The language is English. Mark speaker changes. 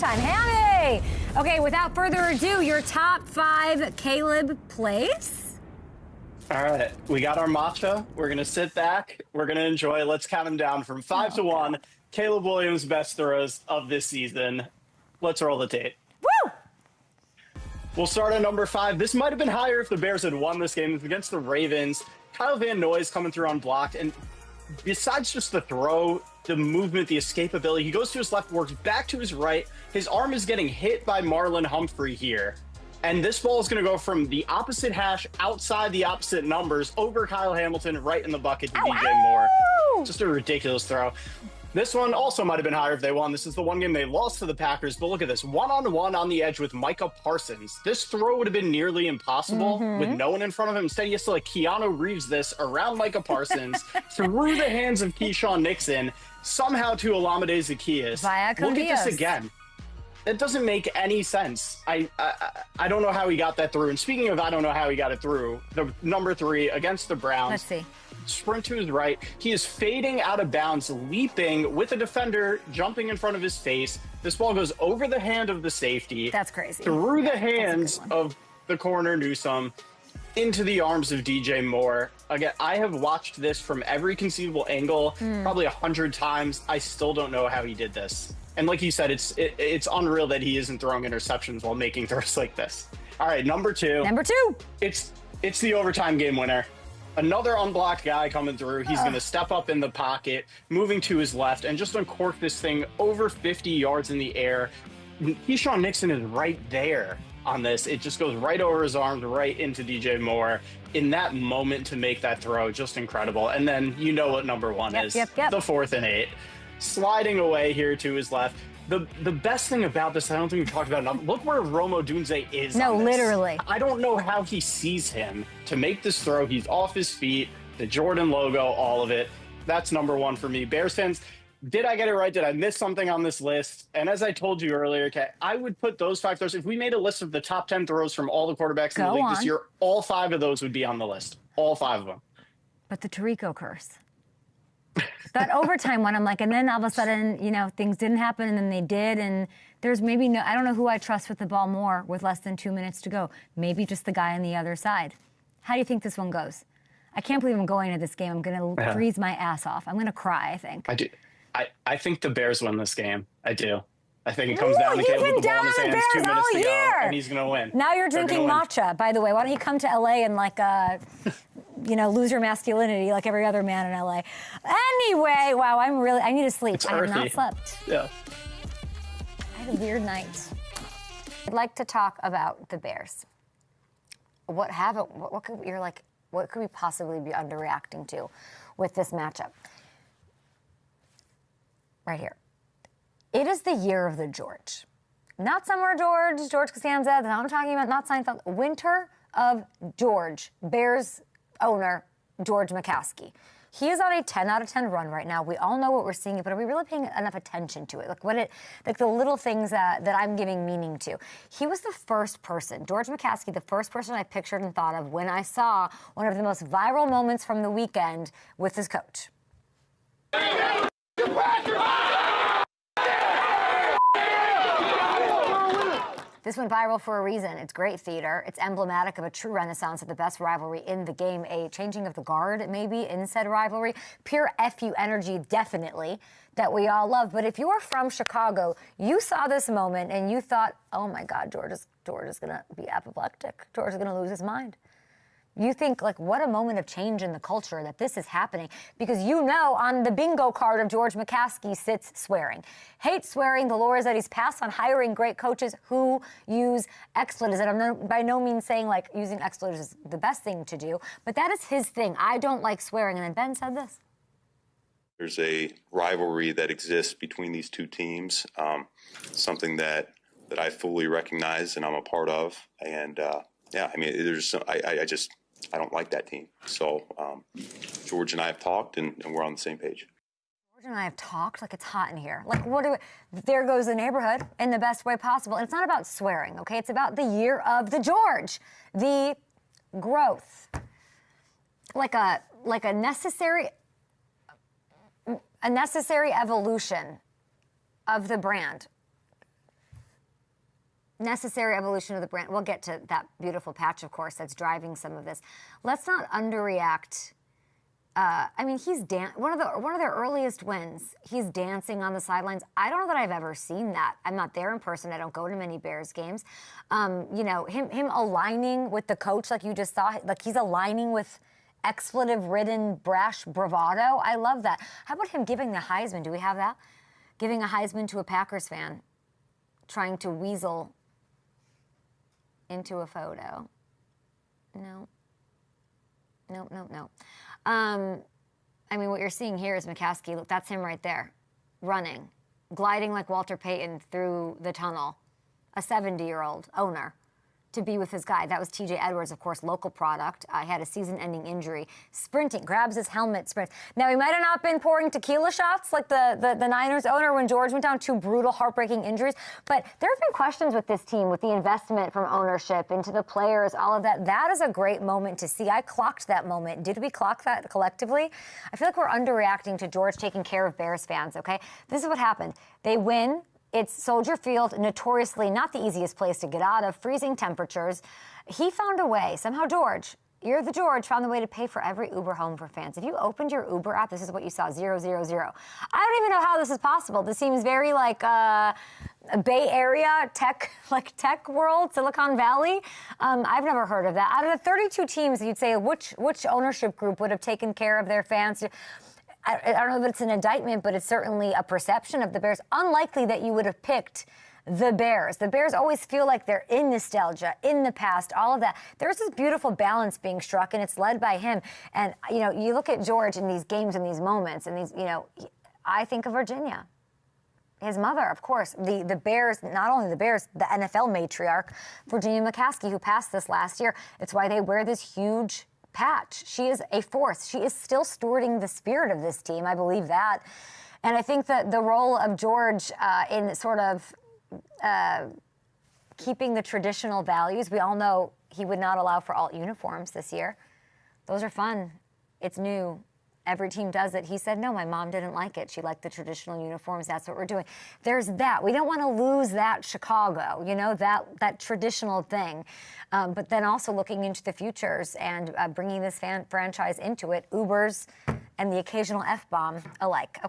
Speaker 1: overtime. Hammy! Okay, without further ado, your top 5 Caleb plays?
Speaker 2: All right, we got our matcha. We're going to sit back. We're going to enjoy. Let's count them down from 5 to 1. Caleb Williams' best throws of this season. Let's roll the tape.
Speaker 1: Woo!
Speaker 2: We'll start at number 5. This might have been higher if the Bears had won this game. It's against the Ravens. Kyle Van Noy's coming through unblocked. And besides just the throw, the movement, the escapability, he goes to his left, works back to his right. His arm is getting hit by Marlon Humphrey here. And this ball is going to go from the opposite hash, outside the opposite numbers, over Kyle Hamilton, right in the bucket to DJ Moore. Just a ridiculous throw. This one also might have been higher if they won. This is the one game they lost to the Packers. But look at this. One-on-one on the edge with Micah Parsons. This throw would have been nearly impossible with no one in front of him. Instead, he has to Keanu Reeves this around Micah Parsons through the hands of Keyshawn Nixon, somehow to Olamide Zaccheaus. Look at this again. It doesn't make any sense. I don't know how he got that through. And speaking of I don't know how he got it through, the number 3 against the Browns.
Speaker 1: Let's see.
Speaker 2: Sprint to his right. He is fading out of bounds, leaping with a defender jumping in front of his face. This ball goes over the hand of the safety.
Speaker 1: That's crazy.
Speaker 2: Through the hands of the corner Newsome into the arms of DJ Moore. Again, I have watched this from every conceivable angle, probably 100 times. I still don't know how he did this. And like you said, it's unreal that he isn't throwing interceptions while making throws like this. All right, number 2.
Speaker 1: Number 2.
Speaker 2: It's the overtime game winner. Another unblocked guy coming through. He's going to step up in the pocket, moving to his left, and just uncork this thing over 50 yards in the air. Keyshawn Nixon is right there on this. It just goes right over his arms, right into DJ Moore. In that moment to make that throw, just incredible. And then you know what number 1 is. The 4th and 8. Sliding away here to his left. The best thing about this, I don't think we talked about enough, look where Rome Odunze is.
Speaker 1: No, literally.
Speaker 2: I don't know how he sees him to make this throw. He's off his feet, the Jordan logo, all of it. That's number 1 for me. Bears fans, did I get it right? Did I miss something on this list? And as I told you earlier, Kat, I would put those 5 throws. If we made a list of the top 10 throws from all the quarterbacks in the league this year, all 5 of those would be on the list. All 5 of them.
Speaker 1: But the Tirico curse. That overtime one, I'm like, and then all of a sudden, things didn't happen, and then they did, and there's maybe I don't know who I trust with the ball more with less than 2 minutes to go. Maybe just the guy on the other side. How do you think this one goes? I can't believe I'm going to this game. I'm going to freeze my ass off. I'm going to cry, I think.
Speaker 2: I do. I think the Bears win this game. I do. I think it comes down to Caleb with the ball in his hands, 2 minutes to go, and he's going to win.
Speaker 1: Now you're drinking matcha, by the way. Why don't you come to L.A. and, lose your masculinity like every other man in L.A. Anyway, wow, I need to sleep. I have not slept.
Speaker 2: Yeah.
Speaker 1: I had a weird night. I'd like to talk about the Bears. What could we possibly be underreacting to with this matchup? Right here. It is the year of the George. Not Summer George Costanza, I'm talking about, not Seinfeld. Winter of George, Bears owner George McCaskey. He is on a 10 out of 10 run right now. We all know what we're seeing, but are we really paying enough attention to it? The little things that I'm giving meaning to. He was the first person, George McCaskey, the first person I pictured and thought of when I saw one of the most viral moments from the weekend with his coach. This went viral for a reason. It's great theater. It's emblematic of a true renaissance of the best rivalry in the game, a changing of the guard, maybe, in said rivalry. Pure FU energy, definitely, that we all love. But if you're from Chicago, you saw this moment and you thought, oh my God, George is going to be apoplectic. George is going to lose his mind. You think, what a moment of change in the culture that this is happening. Because on the bingo card of George McCaskey sits swearing. Hate swearing. The lore is that he's passed on hiring great coaches who use expletives. And I'm by no means saying, using expletives is the best thing to do. But that is his thing. I don't like swearing. And then Ben said this.
Speaker 3: There's a rivalry that exists between these two teams, something that I fully recognize and I'm a part of. And, I don't like that team. So George and I have talked, and we're on the same page.
Speaker 1: George and I have talked it's hot in here. There goes the neighborhood in the best way possible. And it's not about swearing, okay? It's about the year of the George, the growth, a necessary evolution of the brand. necessary evolution of the brand. We'll get to that beautiful patch, of course, that's driving some of this. Let's not underreact. I mean, he's one of their earliest wins. He's dancing on the sidelines. I don't know that I've ever seen that. I'm not there in person. I don't go to many Bears games. You know, him aligning with the coach, like you just saw, like he's aligning with expletive-ridden, brash bravado. I love that. How about him giving the Heisman? Do we have that? Giving a Heisman to a Packers fan, trying to weasel into a photo. No. No, no, no. I mean, what you're seeing here is McCaskey. Look, that's him right there, running, gliding like Walter Payton through the tunnel, a 70-year-old owner, to be with his guy. That was TJ Edwards, of course, local product. He had a season-ending injury. Sprinting, grabs his helmet, sprints. Now, he might have not been pouring tequila shots like the Niners owner when George went down, 2 brutal, heartbreaking injuries. But there have been questions with this team, with the investment from ownership into the players, all of that. That is a great moment to see. I clocked that moment. Did we clock that collectively? I feel like we're underreacting to George taking care of Bears fans, okay? This is what happened. They win. It's Soldier Field, notoriously not the easiest place to get out of, freezing temperatures. He found a way. Somehow George, you're the George, found a way to pay for every Uber home for fans. If you opened your Uber app, this is what you saw, 000. I don't even know how this is possible. This seems very like a Bay Area tech world, Silicon Valley. I've never heard of that. Out of the 32 teams, you'd say which ownership group would have taken care of their fans? I don't know if it's an indictment, but it's certainly a perception of the Bears. Unlikely that you would have picked the Bears. The Bears always feel like they're in nostalgia, in the past, all of that. There's this beautiful balance being struck, and it's led by him. And, you know, you look at George in these games and these moments, and these, you know, I think of Virginia. His mother, of course, the Bears, not only the Bears, the NFL matriarch, Virginia McCaskey, who passed this last year. It's why they wear this huge patch. She is a force. She is still stewarding the spirit of this team. I believe that. And I think that the role of George in sort of keeping the traditional values, we all know he would not allow for alt uniforms this year. Those are fun. It's new. Every team does it. He said, no, my mom didn't like it. She liked the traditional uniforms. That's what we're doing. There's that. We don't want to lose that Chicago, you know, that traditional thing. But then also looking into the futures and bringing this franchise into it, Ubers and the occasional F-bomb alike. Okay.